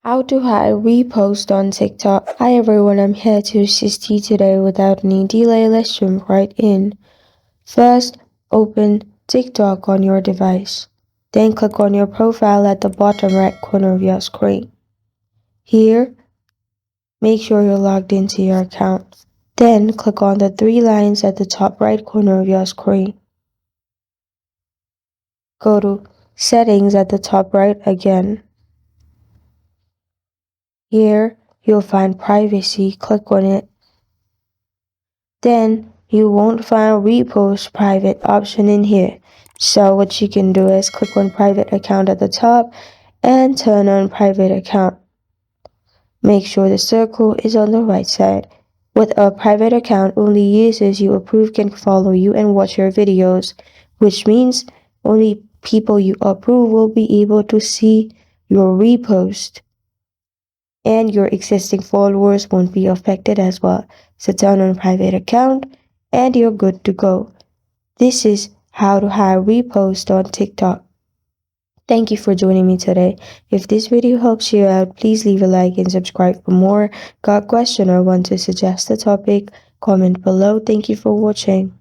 How to hide repost on TikTok. Hi everyone, I'm here to assist you today without any delay. Let's jump right in. First, open TikTok on your device. Then click on your profile at the bottom right corner of your screen. Here, make sure you're logged into your account. Then click on the three lines at the top right corner of your screen. Go to Settings at the top right again. Here, you'll find Privacy. Click on it. Then you won't find Repost Private option in here. So what you can do is click on Private Account at the top and turn on Private Account. Make sure the circle is on the right side. With a private account, only users you approve can follow you and watch your videos, which means only people you approve will be able to see your repost. And your existing followers won't be affected as well. So turn on private account and you're good to go. This is how to hide repost on TikTok. Thank you for joining me today. If this video helps you out, please leave a like and subscribe for more. Got a question or want to suggest a topic? Comment below. Thank you for watching.